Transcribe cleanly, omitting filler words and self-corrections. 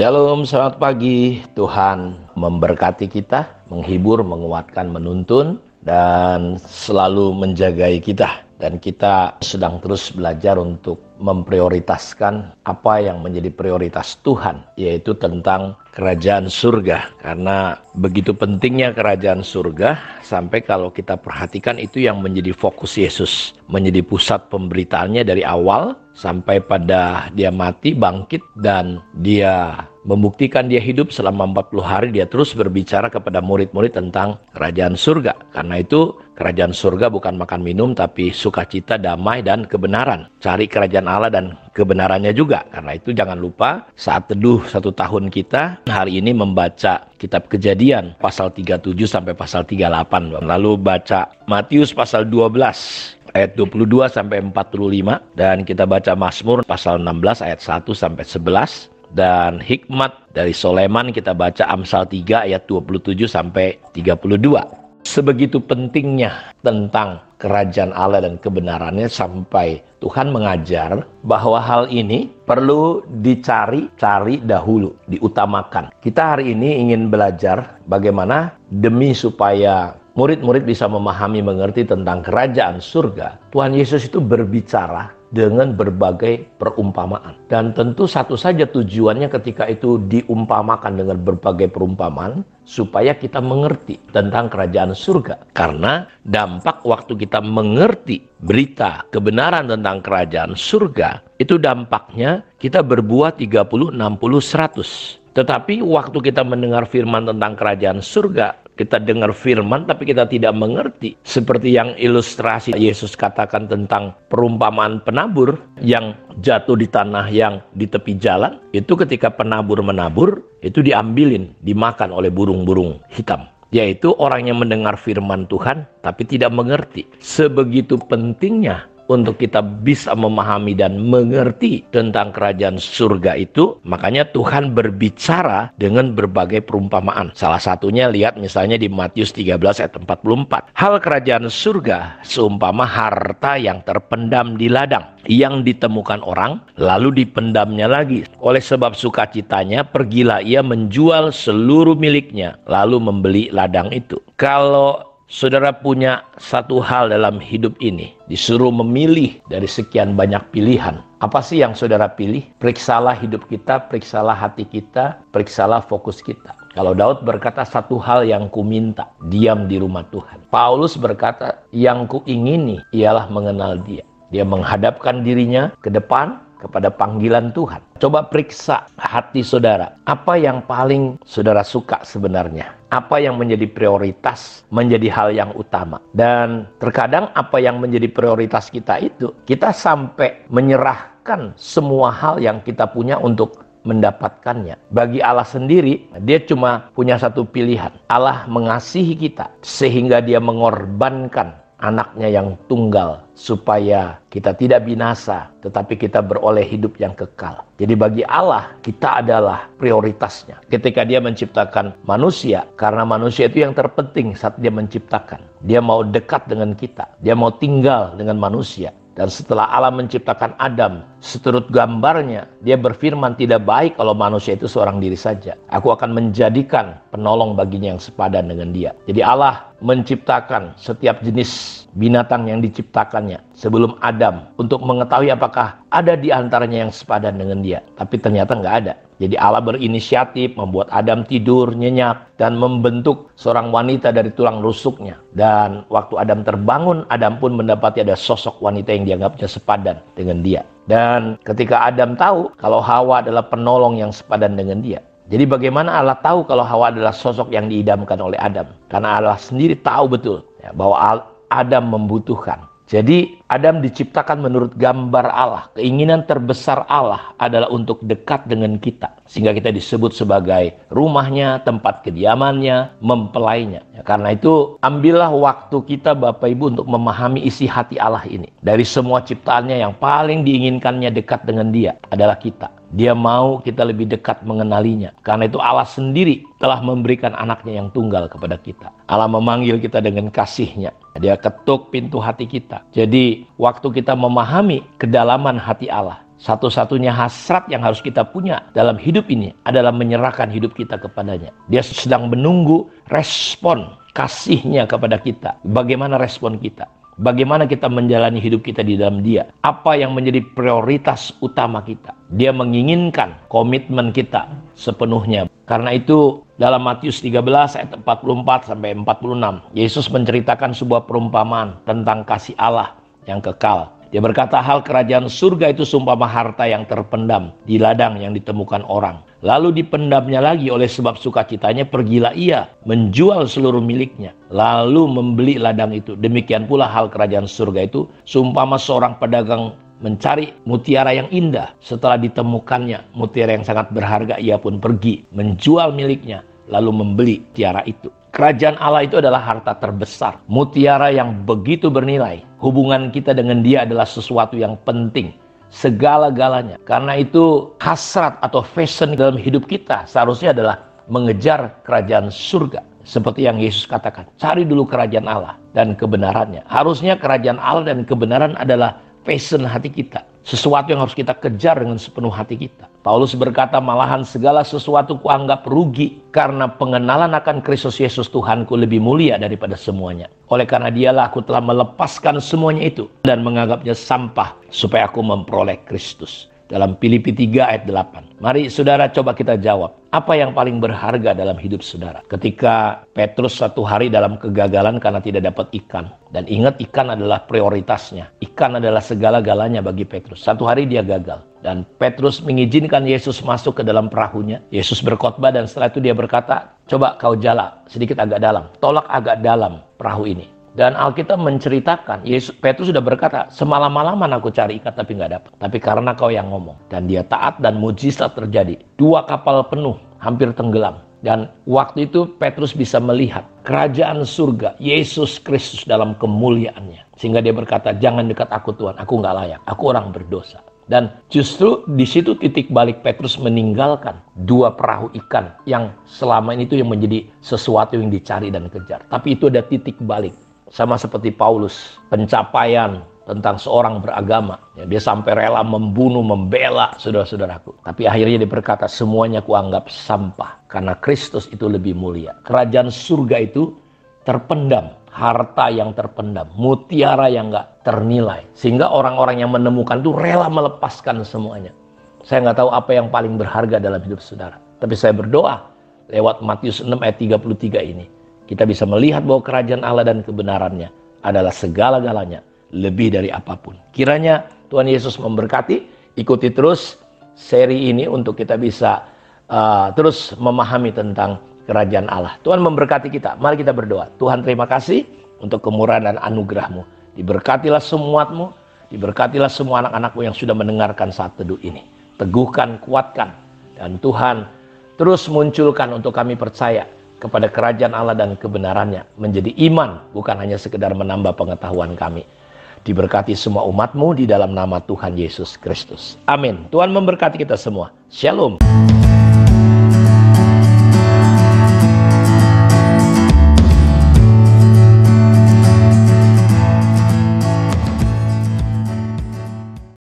Shalom, selamat pagi. Tuhan memberkati kita, menghibur, menguatkan, menuntun, dan selalu menjagai kita. Dan kita sedang terus belajar untuk memprioritaskan apa yang menjadi prioritas Tuhan, yaitu tentang kerajaan surga. Karena begitu pentingnya kerajaan surga, sampai kalau kita perhatikan itu yang menjadi fokus Yesus, menjadi pusat pemberitaannya dari awal sampai pada dia mati, bangkit, dan dia membuktikan dia hidup selama 40 hari. Dia terus berbicara kepada murid-murid tentang kerajaan surga. Karena itu kerajaan surga bukan makan minum, tapi sukacita, damai, dan kebenaran. Cari kerajaan Allah dan kebenarannya juga. Karena itu jangan lupa saat teduh 1 tahun kita hari ini membaca kitab Kejadian pasal 37 sampai pasal 38. Lalu baca Matius pasal 12 ayat 22 sampai 45, dan kita baca Mazmur pasal 16 ayat 1 sampai 11, dan hikmat dari Soleman kita baca Amsal 3 ayat 27 sampai 32. Sebegitu pentingnya tentang kerajaan Allah dan kebenarannya, sampai Tuhan mengajar bahwa hal ini perlu dicari dahulu, diutamakan. Kita hari ini ingin belajar bagaimana demi supaya murid-murid bisa memahami, mengerti tentang kerajaan surga. Tuhan Yesus itu berbicara dengan berbagai perumpamaan. Dan tentu satu saja tujuannya ketika itu diumpamakan dengan berbagai perumpamaan, supaya kita mengerti tentang kerajaan surga. Karena dampak waktu kita mengerti berita kebenaran tentang kerajaan surga, itu dampaknya kita berbuah 30, 60, 100. Tetapi waktu kita mendengar firman tentang kerajaan surga, kita dengar firman tapi kita tidak mengerti. Seperti yang ilustrasi Yesus katakan tentang perumpamaan penabur yang jatuh di tanah yang di tepi jalan. Itu ketika penabur menabur, itu diambilin, dimakan oleh burung-burung hitam. Yaitu orang yang mendengar firman Tuhan tapi tidak mengerti. Sebegitu pentingnya untuk kita bisa memahami dan mengerti tentang kerajaan surga itu, makanya Tuhan berbicara dengan berbagai perumpamaan. Salah satunya lihat misalnya di Matius 13 ayat 44. Hal kerajaan surga seumpama harta yang terpendam di ladang, yang ditemukan orang lalu dipendamnya lagi. Oleh sebab sukacitanya pergilah ia menjual seluruh miliknya lalu membeli ladang itu. Kalau saudara punya satu hal dalam hidup ini, disuruh memilih dari sekian banyak pilihan, apa sih yang saudara pilih? Periksalah hidup kita, periksalah hati kita, periksalah fokus kita. Kalau Daud berkata, satu hal yang ku minta, diam di rumah Tuhan. Paulus berkata, yang ku ingini ialah mengenal dia. Dia menghadapkan dirinya ke depan kepada panggilan Tuhan. Coba periksa hati saudara. Apa yang paling saudara suka sebenarnya? Apa yang menjadi prioritas, menjadi hal yang utama? Dan terkadang apa yang menjadi prioritas kita itu, kita sampai menyerahkan semua hal yang kita punya untuk mendapatkannya. Bagi Allah sendiri, dia cuma punya satu pilihan. Allah mengasihi kita sehingga dia mengorbankan anaknya yang tunggal supaya kita tidak binasa tetapi kita beroleh hidup yang kekal. Jadi bagi Allah kita adalah prioritasnya. Ketika dia menciptakan manusia, karena manusia itu yang terpenting saat dia menciptakan. Dia mau dekat dengan kita, dia mau tinggal dengan manusia. Dan setelah Allah menciptakan Adam seturut gambarnya, dia berfirman, tidak baik kalau manusia itu seorang diri saja. Aku akan menjadikan penolong baginya yang sepadan dengan dia. Jadi Allah menciptakan setiap jenis binatang yang diciptakannya sebelum Adam untuk mengetahui apakah ada di antaranya yang sepadan dengan dia. Tapi ternyata nggak ada. Jadi Allah berinisiatif membuat Adam tidur nyenyak dan membentuk seorang wanita dari tulang rusuknya. Dan waktu Adam terbangun, Adam pun mendapati ada sosok wanita yang dianggapnya sepadan dengan dia. Dan ketika Adam tahu kalau Hawa adalah penolong yang sepadan dengan dia. Jadi bagaimana Allah tahu kalau Hawa adalah sosok yang diidamkan oleh Adam? Karena Allah sendiri tahu betul ya, bahwa Adam membutuhkan. Jadi Adam diciptakan menurut gambar Allah. Keinginan terbesar Allah adalah untuk dekat dengan kita. Sehingga kita disebut sebagai rumahnya, tempat kediamannya, mempelainya. Ya, karena itu ambillah waktu kita Bapak Ibu untuk memahami isi hati Allah ini. Dari semua ciptaannya yang paling diinginkannya dekat dengan dia adalah kita. Dia mau kita lebih dekat mengenalinya. Karena itu Allah sendiri telah memberikan anaknya yang tunggal kepada kita. Allah memanggil kita dengan kasih-Nya. Dia ketuk pintu hati kita. Jadi waktu kita memahami kedalaman hati Allah, Satu-satunya hasrat yang harus kita punya dalam hidup ini adalah menyerahkan hidup kita kepadanya. Dia sedang menunggu respon kasihnya kepada kita. Bagaimana respon kita? Bagaimana kita menjalani hidup kita di dalam Dia? Apa yang menjadi prioritas utama kita? Dia menginginkan komitmen kita sepenuhnya. Karena itu dalam Matius 13 ayat 44 sampai 46, Yesus menceritakan sebuah perumpamaan tentang kasih Allah yang kekal. Dia berkata, hal kerajaan surga itu seumpama harta yang terpendam di ladang yang ditemukan orang. Lalu dipendamnya lagi oleh sebab sukacitanya, pergilah ia menjual seluruh miliknya, lalu membeli ladang itu. Demikian pula hal kerajaan surga itu seumpama seorang pedagang mencari mutiara yang indah. Setelah ditemukannya mutiara yang sangat berharga, ia pun pergi menjual miliknya, lalu membeli mutiara itu. Kerajaan Allah itu adalah harta terbesar, mutiara yang begitu bernilai. Hubungan kita dengan Dia adalah sesuatu yang penting, segala-galanya. Karena itu hasrat atau passion dalam hidup kita seharusnya adalah mengejar kerajaan surga. Seperti yang Yesus katakan, cari dulu kerajaan Allah dan kebenarannya. Harusnya kerajaan Allah dan kebenaran adalah passion hati kita. Sesuatu yang harus kita kejar dengan sepenuh hati kita. Paulus berkata, malahan segala sesuatu kuanggap rugi karena pengenalan akan Kristus Yesus Tuhanku lebih mulia daripada semuanya. Oleh karena Dialah aku telah melepaskan semuanya itu dan menganggapnya sampah supaya aku memperoleh Kristus. Dalam Filipi 3 ayat 8. Mari saudara coba kita jawab. Apa yang paling berharga dalam hidup saudara? Ketika Petrus satu hari dalam kegagalan karena tidak dapat ikan. Dan ingat, ikan adalah prioritasnya. Ikan adalah segala-galanya bagi Petrus. Satu hari dia gagal. Dan Petrus mengizinkan Yesus masuk ke dalam perahunya. Yesus berkhotbah dan setelah itu dia berkata, coba kau jala sedikit agak dalam. Tolak agak dalam perahu ini. Dan Alkitab menceritakan, Petrus sudah berkata, semalam-malaman aku cari ikan tapi nggak dapat. Tapi karena kau yang ngomong. Dan dia taat dan mujizat terjadi. 2 kapal penuh, hampir tenggelam. Dan waktu itu Petrus bisa melihat kerajaan surga, Yesus Kristus dalam kemuliaannya. Sehingga dia berkata, jangan dekat aku Tuhan, aku nggak layak, aku orang berdosa. Dan justru di situ titik balik Petrus meninggalkan 2 perahu ikan yang selama ini itu yang menjadi sesuatu yang dicari dan kejar. Tapi itu ada titik balik. Sama seperti Paulus, pencapaian tentang seorang beragama. Ya, dia sampai rela membunuh, membela saudara-saudaraku. Tapi akhirnya dia berkata, semuanya kuanggap sampah. Karena Kristus itu lebih mulia. Kerajaan surga itu terpendam. Harta yang terpendam. Mutiara yang gak ternilai. Sehingga orang-orang yang menemukan itu rela melepaskan semuanya. Saya gak tahu apa yang paling berharga dalam hidup saudara. Tapi saya berdoa lewat Matius 6 ayat 33 ini. Kita bisa melihat bahwa kerajaan Allah dan kebenarannya adalah segala-galanya, lebih dari apapun. Kiranya Tuhan Yesus memberkati. Ikuti terus seri ini untuk kita bisa terus memahami tentang kerajaan Allah. Tuhan memberkati kita. Mari kita berdoa. Tuhan, terima kasih untuk kemurahan dan anugerah-Mu. Diberkatilah semuamu, diberkatilah semua anak-anak-Mu yang sudah mendengarkan saat teduh ini. Teguhkan, kuatkan. Dan Tuhan terus munculkan untuk kami percaya kepada kerajaan Allah dan kebenarannya menjadi iman, bukan hanya sekedar menambah pengetahuan kami. Diberkati semua umat-Mu di dalam nama Tuhan Yesus Kristus. Amin. Tuhan memberkati kita semua. Shalom.